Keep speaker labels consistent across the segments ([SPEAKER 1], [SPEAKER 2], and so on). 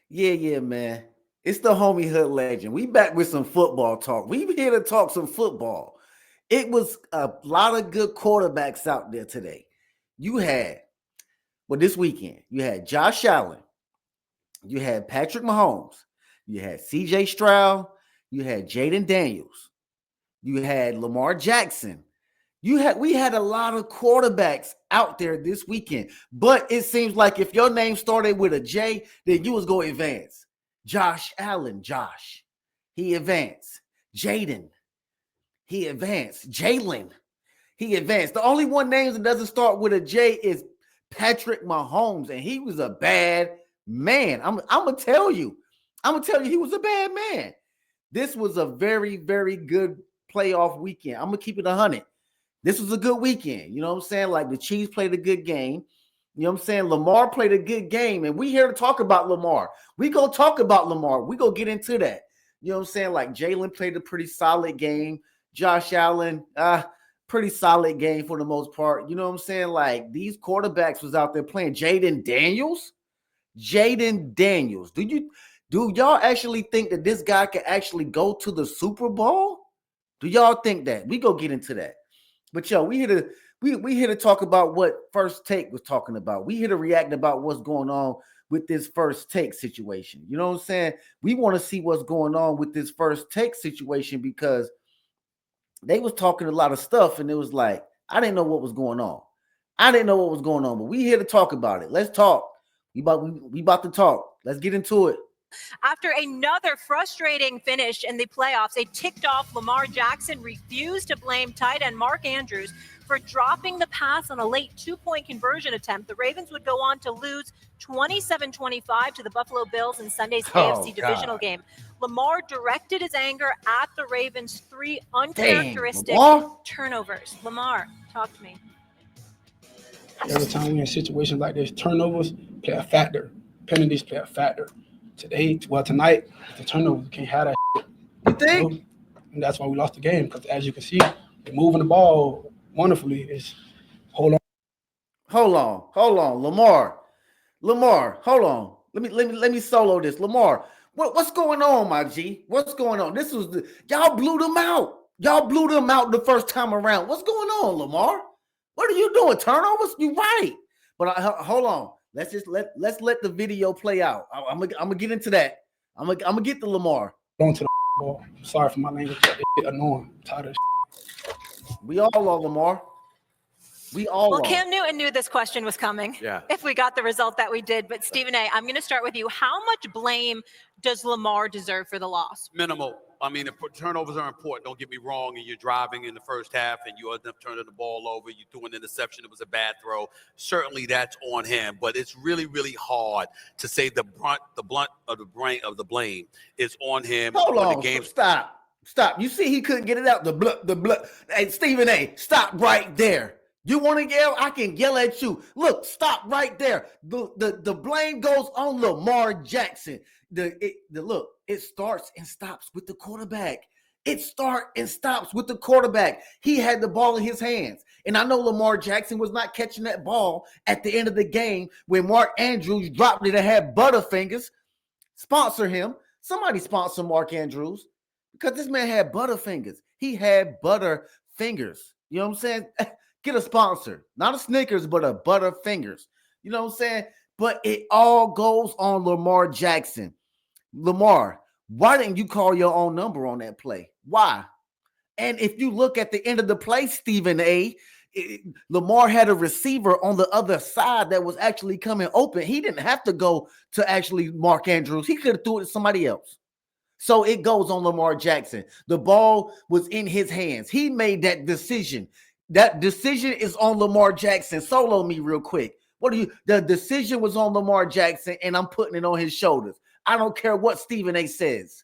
[SPEAKER 1] Yeah, man. It's the homie hood legend. We back with some football talk. We here to talk some football. It was a lot of good quarterbacks out there today. You had, well, this weekend, you had Josh Allen, you had Patrick Mahomes, you had CJ Stroud, you had Jaden Daniels, you had Lamar Jackson. We had a lot of quarterbacks out there this weekend, but it seems like if your name started with a J, then you was going to advance. Josh Allen, Josh, he advanced. Jaden, he advanced. Jalen, he advanced. The only one name that doesn't start with a J is Patrick Mahomes, and he was a bad man. I'm gonna tell you. He was a bad man. This was a very, very good playoff weekend. I'm gonna keep it 100. This was a good weekend. You know what I'm saying? Like the Chiefs played a good game. You know what I'm saying? Lamar played a good game. And we here to talk about Lamar. We gonna talk about Lamar. We gonna get into that. You know what I'm saying? Like Jalen played a pretty solid game. Josh Allen, pretty solid game for the most part. You know what I'm saying? Like these quarterbacks was out there playing. Jaden Daniels. Do y'all actually think that this guy can actually go to the Super Bowl? Do y'all think that? We go get into that. But yo, we here to talk about what First Take was talking about. We here to react about what's going on with this First Take situation. You know what I'm saying? We want to see what's going on with this First Take situation because they was talking a lot of stuff and it was like, I didn't know what was going on. But we here to talk about it. Let's talk. We about to talk. Let's get into it.
[SPEAKER 2] After another frustrating finish in the playoffs, a ticked-off Lamar Jackson refused to blame tight end Mark Andrews for dropping the pass on a late two-point conversion attempt. The Ravens would go on to lose 27-25 to the Buffalo Bills in Sunday's AFC divisional game. Lamar directed his anger at the Ravens' three uncharacteristic turnovers. Lamar, talk to me.
[SPEAKER 3] Every time we're in situations like this, turnovers play a factor. Penalties play a factor. Tonight, the turnovers can't have that shit.
[SPEAKER 1] You think?
[SPEAKER 3] And that's why we lost the game, because as you can see, they're moving the ball wonderfully. Hold
[SPEAKER 1] on. Lamar, hold on. Let me solo this. Lamar, what's going on, my G? What's going on? Y'all blew them out. Y'all blew them out the first time around. What's going on, Lamar? What are you doing? Turnovers? You right. But hold on. Let's let the video play out. I'm gonna get into that. I'm gonna get the Lamar.
[SPEAKER 3] On to the ball. Sorry for my language. It's annoying. I'm tired of this.
[SPEAKER 1] We all are, Lamar.
[SPEAKER 2] Well, Cam Newton knew this question was coming.
[SPEAKER 4] Yeah.
[SPEAKER 2] If we got the result that we did. But Stephen A., I'm going to start with you. How much blame does Lamar deserve for the loss?
[SPEAKER 4] Minimal. I mean, the turnovers are important. Don't get me wrong. And you're driving in the first half and you end up turning the ball over. You threw an interception. It was a bad throw. Certainly that's on him. But it's really, really hard to say the blunt of the blame is on him.
[SPEAKER 1] Hold on. Stop. You see he couldn't get it out. The blood. Hey, Stephen A., stop right there. You want to yell? I can yell at you. Look, stop right there. The blame goes on Lamar Jackson. Look, it starts and stops with the quarterback. He had the ball in his hands. And I know Lamar Jackson was not catching that ball at the end of the game when Mark Andrews dropped it and had Butterfingers sponsor him. Somebody sponsor Mark Andrews because this man had Butterfingers. He had Butterfingers. You know what I'm saying? Get a sponsor, not a Snickers, but a Butterfingers. You know what I'm saying? But it all goes on Lamar Jackson. Lamar, why didn't you call your own number on that play? Why? And if you look at the end of the play, Stephen A., Lamar had a receiver on the other side that was actually coming open. He didn't have to go to actually Mark Andrews. He could have threw it to somebody else. So it goes on Lamar Jackson. The ball was in his hands. He made that decision. That decision is on Lamar Jackson. Solo me real quick. The decision was on Lamar Jackson, and I'm putting it on his shoulders. I don't care what Stephen A. says.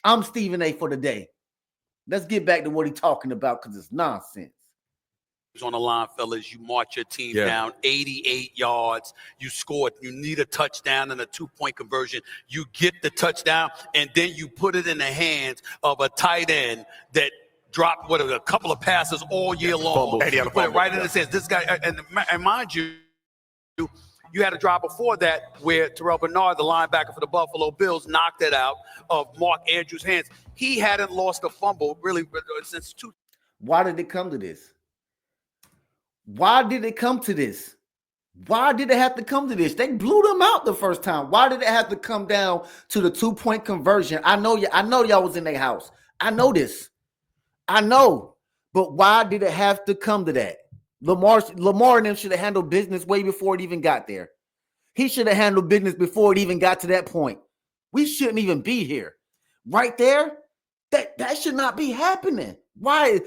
[SPEAKER 1] I'm Stephen A. for the day. Let's get back to what he's talking about because it's nonsense.
[SPEAKER 4] On the line, fellas, you march your team down 88 yards. You scored. You need a touchdown and a two-point conversion. You get the touchdown, and then you put it in the hands of a tight end that dropped a couple of passes all year long. Put it right in his hands. This guy, and mind you, You had a drive before that where Terrell Bernard, the linebacker for the Buffalo Bills, knocked it out of Mark Andrews' hands. He hadn't lost a fumble really since two.
[SPEAKER 1] Why did it come to this? Why did it come to this? Why did it have to come to this? They blew them out the first time. Why did it have to come down to the 2-point conversion? I know y'all was in their house. I know this. I know. But why did it have to come to that? Lamar and them should have handled business way before it even got there. He should have handled business before it even got to that point. We shouldn't even be here. Right there, that should not be happening. Why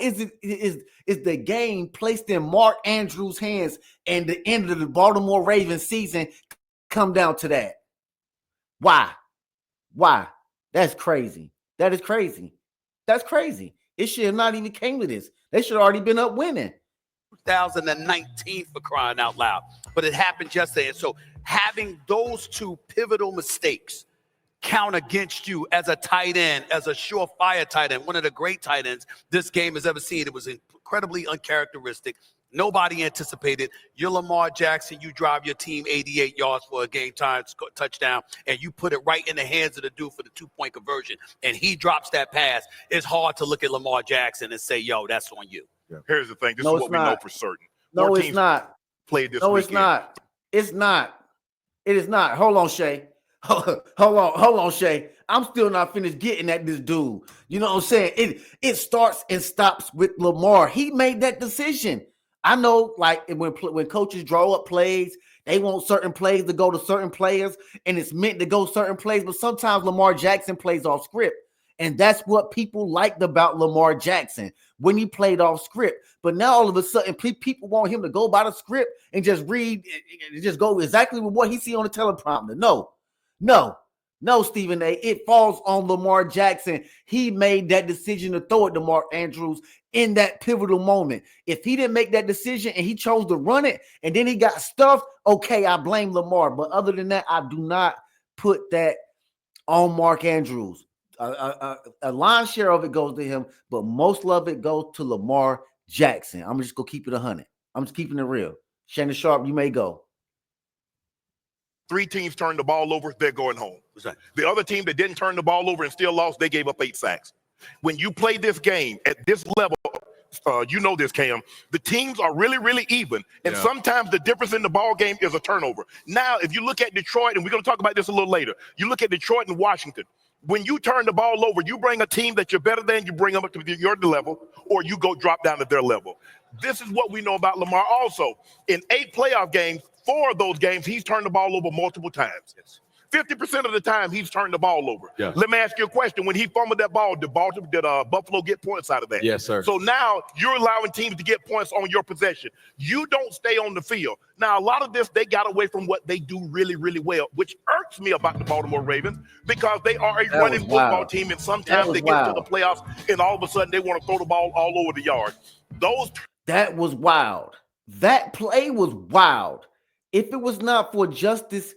[SPEAKER 1] is the game placed in Mark Andrews' hands and the end of the Baltimore Ravens season come down to that? Why? That's crazy. That is crazy. That's crazy. It should have not even came to this. They should have already been up winning.
[SPEAKER 4] 2019 for crying out loud. But it happened yesterday. And so having those two pivotal mistakes count against you as a tight end, as a surefire tight end, one of the great tight ends this game has ever seen. It was incredibly uncharacteristic. Nobody anticipated. You're Lamar Jackson. You drive your team 88 yards for a game-time touchdown, and you put it right in the hands of the dude for the 2-point conversion, and he drops that pass. It's hard to look at Lamar Jackson and say, yo, that's on you.
[SPEAKER 5] Yeah. Here's the thing. This is what we know for certain.
[SPEAKER 1] No, it's not.
[SPEAKER 5] Played this
[SPEAKER 1] no,
[SPEAKER 5] weekend.
[SPEAKER 1] It's not. It's not. It is not. Hold on, Shay. Hold on, Shay. I'm still not finished getting at this dude. You know what I'm saying? It starts and stops with Lamar. He made that decision. I know, like, when coaches draw up plays, they want certain plays to go to certain players, and it's meant to go certain plays, but sometimes Lamar Jackson plays off script. And that's what people liked about Lamar Jackson, when he played off script. But now all of a sudden, people want him to go by the script and just read, and just go exactly with what he see on the teleprompter. No, Stephen A. It falls on Lamar Jackson. He made that decision to throw it to Mark Andrews in that pivotal moment. If he didn't make that decision and he chose to run it and then he got stuffed, okay, I blame Lamar. But other than that, I do not put that on Mark Andrews. A lion's share of it goes to him, but most of it goes to Lamar Jackson. I'm just going to keep it 100. I'm just keeping it real. Shannon Sharp, you may go.
[SPEAKER 5] 3 teams turned the ball over, they're going home. The other team that didn't turn the ball over and still lost, they gave up 8 sacks. When you play this game at this level, you know this, Cam, the teams are really, really even. And sometimes the difference in the ball game is a turnover. Now, if you look at Detroit, and we're going to talk about this a little later, you look at Detroit and Washington. When you turn the ball over, you bring a team that you're better than, you bring them up to your level, or you go drop down to their level. This is what we know about Lamar also. In 8 playoff games, 4 of those games, he's turned the ball over multiple times. 50% of the time, he's turned the ball over.
[SPEAKER 6] Yes.
[SPEAKER 5] Let me ask you a question. When he fumbled that ball, did Buffalo get points out of that?
[SPEAKER 6] Yes, sir.
[SPEAKER 5] So now you're allowing teams to get points on your possession. You don't stay on the field. Now, a lot of this, they got away from what they do really, really well, which irks me about the Baltimore Ravens, because they are a running football team, and sometimes they get to the playoffs, and all of a sudden they want to throw the ball all over the yard.
[SPEAKER 1] That was wild. That play was wild. If it was not for Justice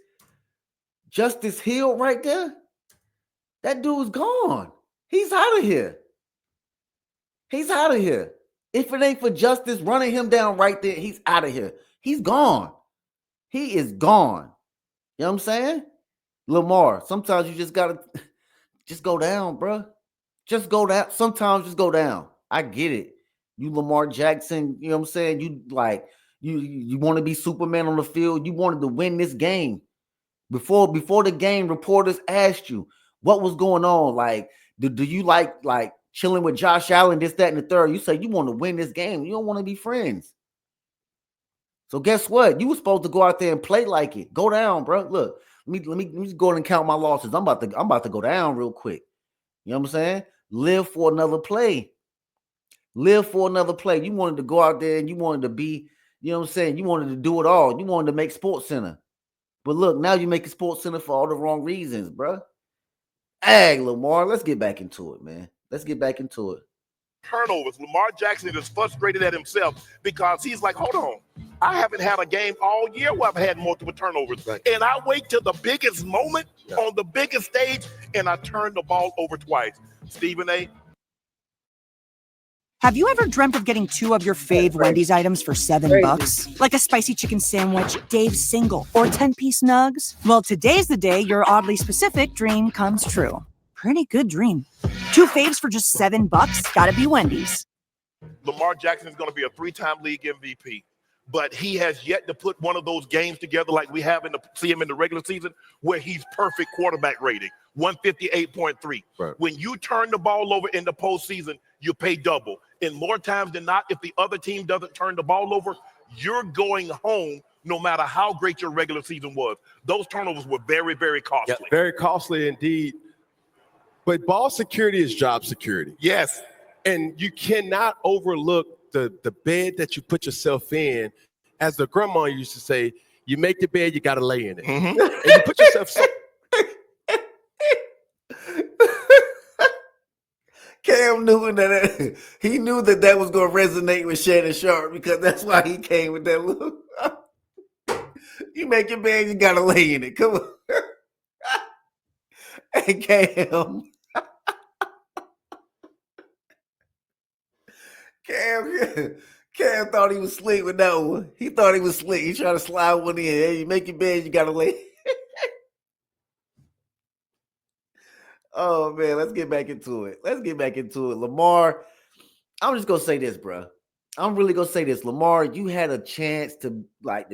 [SPEAKER 1] Hill right there, that dude's gone. He's out of here. He's out of here. If it ain't for Justice running him down right there, he's out of here. He's gone. He is gone. You know what I'm saying? Lamar, sometimes you just gotta just go down, bro. Just go down. Sometimes just go down. I get it. You Lamar Jackson, you know what I'm saying? You like you want to be Superman on the field. You wanted to win this game. Before the game, reporters asked you what was going on. Like, do you like chilling with Josh Allen, this, that, and the third? You say you want to win this game. You don't want to be friends. So guess what? You were supposed to go out there and play like it. Go down, bro. Look, let me just go ahead and count my losses. I'm about to go down real quick. You know what I'm saying? Live for another play. Live for another play. You wanted to go out there and you wanted to be, you know what I'm saying? You wanted to do it all. You wanted to make Sports Center. But look, now you're making Sports Center for all the wrong reasons, bro. Hey, Lamar, let's get back into it, man. Let's get back into it.
[SPEAKER 5] Turnovers. Lamar Jackson is frustrated at himself because he's like, hold on. I haven't had a game all year where I've had multiple turnovers. Right. And I wait till the biggest moment on the biggest stage, and I turn the ball over twice. Stephen A.,
[SPEAKER 6] Have you ever dreamt of getting 2 of your fave Wendy's items for $7? Like a spicy chicken sandwich, Dave's single, or 10-piece nugs? Well, today's the day your oddly specific dream comes true. Pretty good dream. 2 faves for just $7? Gotta be Wendy's.
[SPEAKER 5] Lamar Jackson is going to be a 3-time league MVP, but he has yet to put one of those games together like we have see him in the regular season where he's perfect quarterback rating, 158.3. Right. When you turn the ball over in the postseason, you pay double. And more times than not, if the other team doesn't turn the ball over, you're going home no matter how great your regular season was. Those turnovers were very, very costly.
[SPEAKER 7] Yeah, very costly indeed. But ball security is job security.
[SPEAKER 5] Yes.
[SPEAKER 7] And you cannot overlook the bed that you put yourself in. As the grandma used to say, you make the bed, you got to lay in it. Mm-hmm. And you put yourself
[SPEAKER 1] Cam knew that he knew that was going to resonate with Shannon Sharp because that's why he came with that look. You make your bed, you got to lay in it. Come on. Hey, Cam. Cam thought he was slick with that one. He thought he was slick. He tried to slide one in. Hey, you make your bed, you got to lay. Oh, man, let's get back into it. Lamar, I'm just going to say this, bro. I'm really going to say this. Lamar, you had a chance to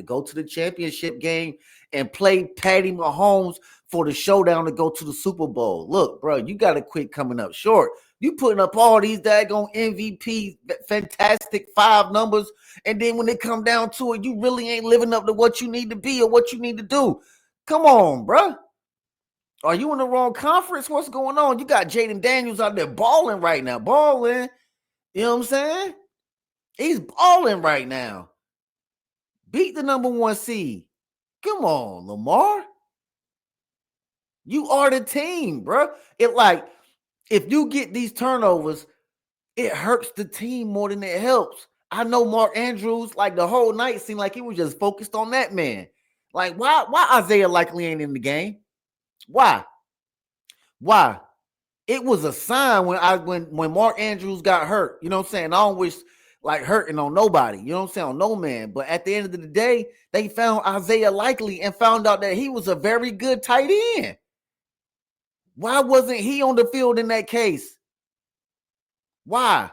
[SPEAKER 1] go to the championship game and play Patty Mahomes for the showdown to go to the Super Bowl. Look, bro, you got to quit coming up short. You putting up all these daggone MVP, fantastic 5 numbers, and then when it come down to it, you really ain't living up to what you need to be or what you need to do. Come on, bro. Are you in the wrong conference? What's going on? You got Jaden Daniels out there balling right now. Balling. You know what I'm saying? He's balling right now. Beat the number 1 seed. Come on, Lamar. You are the team, bro. If you get these turnovers, it hurts the team more than it helps. I know Mark Andrews, the whole night seemed like he was just focused on that man. Why Isaiah Likely ain't in the game? Why? It was a sign when Mark Andrews got hurt. You know what I'm saying? I don't wish hurting on nobody. You know what I'm saying? On no man. But at the end of the day, they found Isaiah Likely and found out that he was a very good tight end. Why wasn't he on the field in that case? Why?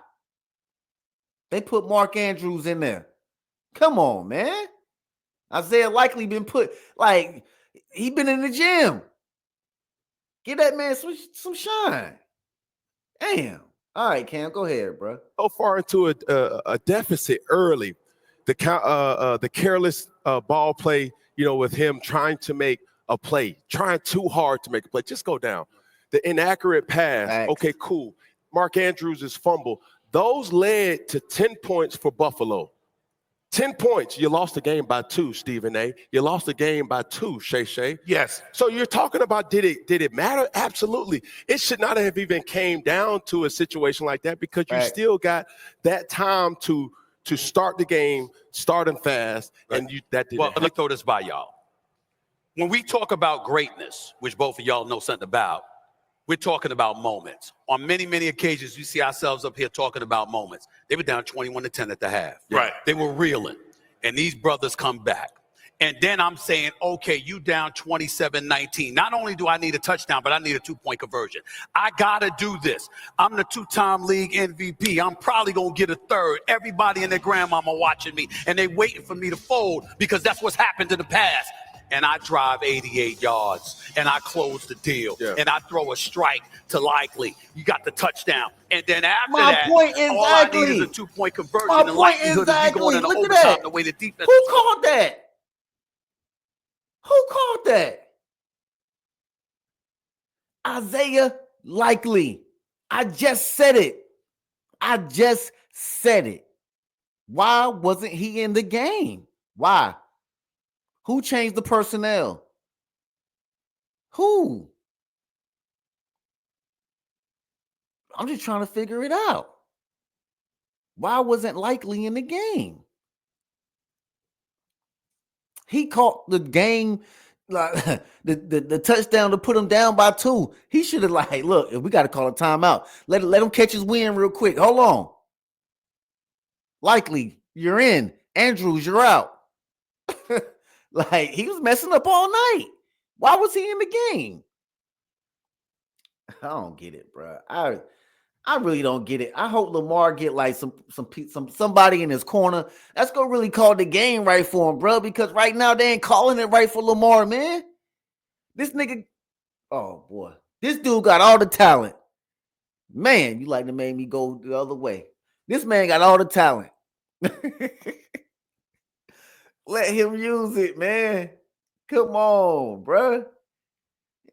[SPEAKER 1] They put Mark Andrews in there. Come on, man. Isaiah Likely been put, he been in the gym. Give that man some shine. Damn. All right, Cam, go ahead, bro.
[SPEAKER 7] So far into a deficit early. The careless ball play, with him trying to make a play, trying too hard to make a play. Just go down. The inaccurate pass.
[SPEAKER 1] Thanks.
[SPEAKER 7] Okay, cool. Mark Andrews' fumble. Those led to 10 points for Buffalo. 10 points. You lost the game by 2, Stephen A. You lost the game by 2, Shay.
[SPEAKER 5] Yes.
[SPEAKER 7] So you're talking about did it matter? Absolutely. It should not have even came down to a situation like that because you still got that time to start the game, starting fast, and that didn't happen.
[SPEAKER 4] Let me throw this by y'all. When we talk about greatness, which both of y'all know something about, we're talking about moments. On many, many occasions, we see ourselves up here talking about moments. They were down 21-10 at the half.
[SPEAKER 5] Right.
[SPEAKER 4] They were reeling, and these brothers come back. And then I'm saying, okay, you down 27-19. Not only do I need a touchdown, but I need a 2-point conversion. I got to do this. I'm the 2-time league MVP. I'm probably going to get a 3rd. Everybody and their grandmama watching me, and they waiting for me to fold because that's what's happened in the past. And I drive 88 yards, and I close the deal, and I throw a strike to Likely. You got the touchdown. And then after all I need is a 2-point conversion. The likelihood of you going into overtime the way the defense.
[SPEAKER 1] Who called that? Who called that? Isaiah Likely. I just said it. Why wasn't he in the game? Why? Who changed the personnel? Who? I'm just trying to figure it out. Why wasn't Likely in the game? He caught the game, the touchdown to put him down by 2. He should have look, if we got to call a timeout, let him catch his wind real quick. Hold on. Likely, you're in. Andrews, you're out. Like, he was messing up all night. Why was he in the game? I don't get it, bro. I really don't get it. I hope Lamar get like somebody in his corner that's gonna really call the game right for him, bro. Because right now they ain't calling it right for Lamar, man. This nigga, oh boy, this dude got all the talent. Man, you like to make me go the other way. This man got all the talent. Let him use it, man. Come on, bro.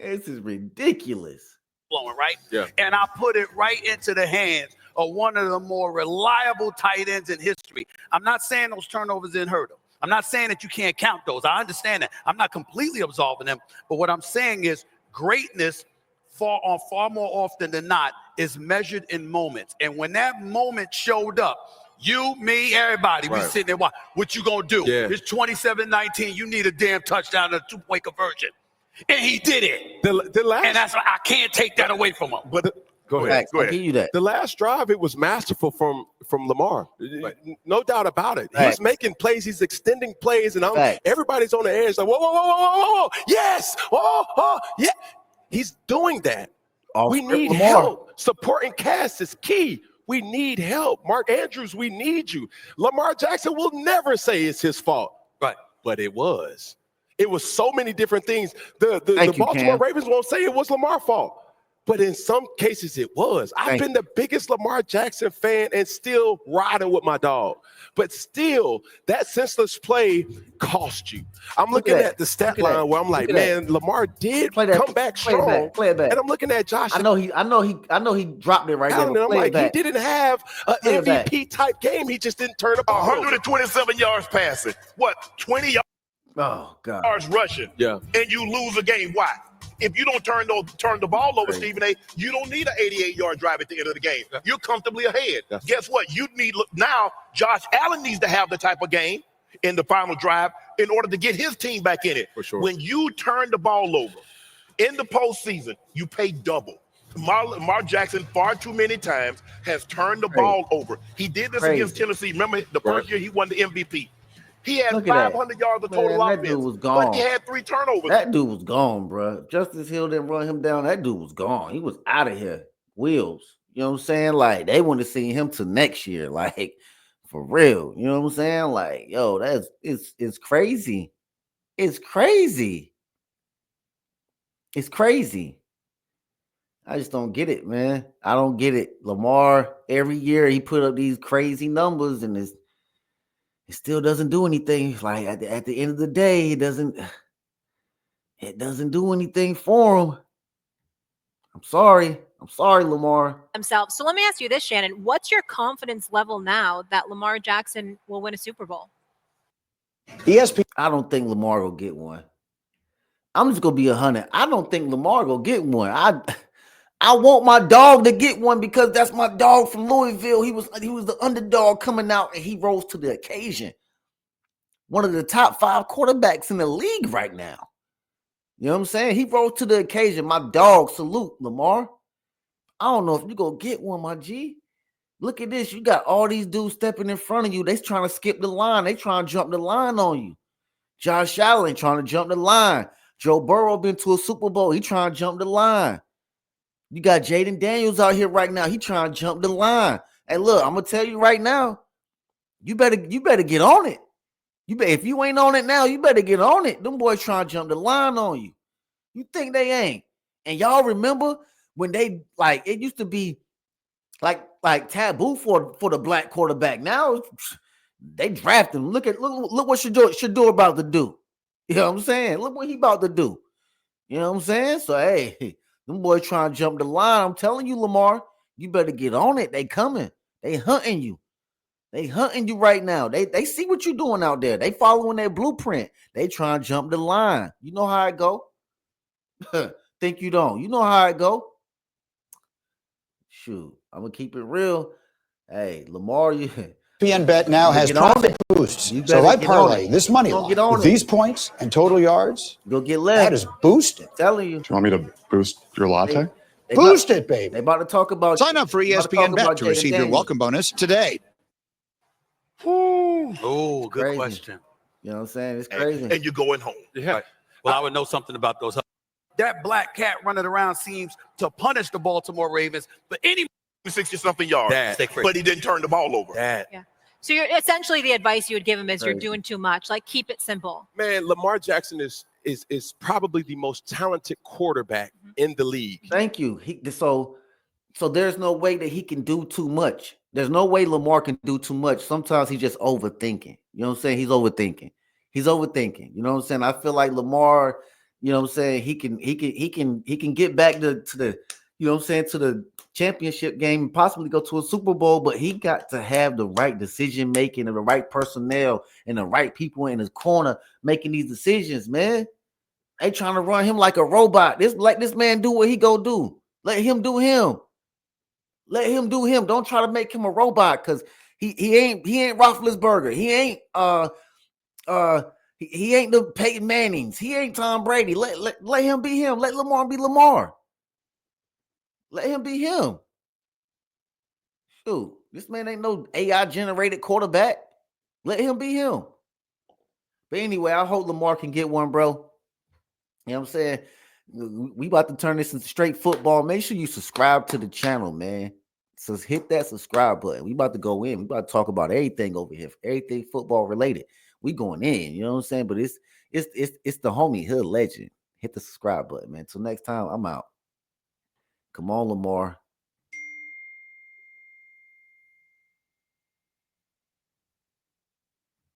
[SPEAKER 1] This is ridiculous.
[SPEAKER 4] Blowing, right?
[SPEAKER 7] Yeah.
[SPEAKER 4] And I put it right into the hands of one of the more reliable tight ends in history. I'm not saying those turnovers didn't hurt him. I'm not saying that you can't count those. I understand that. I'm not completely absolving them. But what I'm saying is greatness far more often than not is measured in moments. And when that moment showed up, you, me, everybody, we sitting there, what you gonna do?
[SPEAKER 7] Yeah.
[SPEAKER 4] It's 27-19. You need a damn touchdown and a 2-point conversion. And he did it.
[SPEAKER 7] The last,
[SPEAKER 4] and that's why I can't take that away from him.
[SPEAKER 7] But go ahead.
[SPEAKER 1] I'll give you that.
[SPEAKER 7] The last drive, it was masterful from Lamar.
[SPEAKER 1] Right.
[SPEAKER 7] No doubt about it.
[SPEAKER 1] Right.
[SPEAKER 7] He's making plays. He's extending plays, and
[SPEAKER 1] Right.
[SPEAKER 7] everybody's on the edge. Like, whoa. Yes. Yeah. He's doing that. We need help. Supporting cast is key. We need help. Mark Andrews, we need you. Lamar Jackson will never say it's his fault.
[SPEAKER 4] Right.
[SPEAKER 7] But it was. It was so many different things. The Baltimore Ravens won't say it was Lamar's fault. But in some cases, it was. I've been the biggest Lamar Jackson fan and still riding with my dog. But still, that senseless play cost you. I'm looking at the stat line where I'm like, man, Lamar did come back strong.
[SPEAKER 1] Play it back.
[SPEAKER 7] And I'm looking at Josh.
[SPEAKER 1] I know he dropped it right there.
[SPEAKER 7] And I'm like, he didn't have an MVP type game. He just didn't turn up
[SPEAKER 5] 127 yards passing. What, 20 yards?
[SPEAKER 1] Oh God.
[SPEAKER 5] Yards rushing.
[SPEAKER 7] Yeah.
[SPEAKER 5] And you lose a game. Why? If you don't turn the ball over, Stephen A., you don't need an 88-yard drive at the end of the game. You're comfortably ahead. Guess what? You need now. Josh Allen needs to have the type of game in the final drive in order to get his team back in it.
[SPEAKER 7] For sure.
[SPEAKER 5] When you turn the ball over in the postseason, you pay double. Lamar Jackson far too many times has turned the ball over. He did this against Tennessee. Remember the first year he won the MVP. He had 500 yards of total offense,
[SPEAKER 1] that dude was gone.
[SPEAKER 5] but he had 3 turnovers.
[SPEAKER 1] That dude was gone, bro. Justice Hill didn't run him down. That dude was gone. He was out of here. Wheels. You know what I'm saying? Like, they want to see him to next year. Like, for real. You know what I'm saying? Like, yo, it's crazy. It's crazy. It's crazy. I just don't get it, man. I don't get it. Lamar, every year he put up these crazy numbers, and it still doesn't do anything. Like at the end of the day, it doesn't do anything for him. I'm sorry, Lamar.
[SPEAKER 2] Himself. So let me ask you this, Shannon. What's your confidence level now that Lamar Jackson will win a Super Bowl?
[SPEAKER 1] ESPN. I don't think Lamar will get one. I'm just gonna be 100. I don't think Lamar will get one. I want my dog to get one because that's my dog from Louisville. He was the underdog coming out, and he rose to the occasion. One of the top 5 quarterbacks in the league right now. You know what I'm saying? He rose to the occasion. My dog, salute, Lamar. I don't know if you're going to get one, my G. Look at this. You got all these dudes stepping in front of you. They trying to skip the line. They trying to jump the line on you. Josh Allen trying to jump the line. Joe Burrow been to a Super Bowl. He trying to jump the line. You got Jaden Daniels out here right now. He trying to jump the line. Hey, look, I'm gonna tell you right now. You better get on it. If you ain't on it now, you better get on it. Them boys trying to jump the line on you. You think they ain't? And y'all remember when they it used to be like taboo for the black quarterback. Now they draft him. Look what Shador about to do. You know what I'm saying? Look what he about to do. You know what I'm saying? So hey. Them boys trying to jump the line. I'm telling you, Lamar, you better get on it. They coming. They hunting you. They hunting you right now. They see what you're doing out there. They following their blueprint. They trying to jump the line. You know how it go? Think you don't. You know how it go? Shoot, I'm going to keep it real. Hey, Lamar,
[SPEAKER 8] ESPN Bet now has profit boosts. So I parlay this money line with these points and total yards.
[SPEAKER 1] You'll get left.
[SPEAKER 8] That is boosted.
[SPEAKER 1] I'm telling you.
[SPEAKER 9] Do you want me to boost your latte?
[SPEAKER 8] Boost it, baby.
[SPEAKER 1] They about to talk about.
[SPEAKER 8] Sign up for ESPN Bet to receive your welcome bonus today.
[SPEAKER 4] Oh, good
[SPEAKER 1] Crazy.
[SPEAKER 4] question.
[SPEAKER 1] You know what I'm saying? It's crazy.
[SPEAKER 5] And you're going home.
[SPEAKER 4] Yeah. Right. Well, I would know something about those. That black cat running around seems to punish the Baltimore Ravens, but any
[SPEAKER 5] 60-something yards, but he didn't turn the ball over.
[SPEAKER 2] Yeah. So you're essentially the advice you would give him is you're doing too much. Like, keep it simple.
[SPEAKER 7] Man, Lamar Jackson is probably the most talented quarterback in the league.
[SPEAKER 1] Thank you. So there's no way that he can do too much. There's no way Lamar can do too much. Sometimes he's just overthinking. You know what I'm saying? He's overthinking. You know what I'm saying? I feel like Lamar, you know what I'm saying, he can get back to the, you know what I'm saying, to the championship game and possibly go to a Super Bowl, but he got to have the right decision making and the right personnel and the right people in his corner making these decisions, man. They trying to run him like a robot. This man do what he go do. Let him do him. Let him do him. Don't try to make him a robot, because he ain't Roethlisberger. He ain't he ain't the Peyton Mannings. He ain't Tom Brady. Let him be him. Let Lamar be Lamar. Let him be him. Shoot, this man ain't no AI generated quarterback. Let him be him. But anyway, I hope Lamar can get one, bro. You know what I'm saying? We about to turn this into straight football. Make sure you subscribe to the channel, man. So hit that subscribe button. We about to go in. We about to talk about everything over here, everything football related. We going in, you know what I'm saying? But it's the homie hood legend. Hit the subscribe button, man. Till next time, I'm out. Come on, Lamar.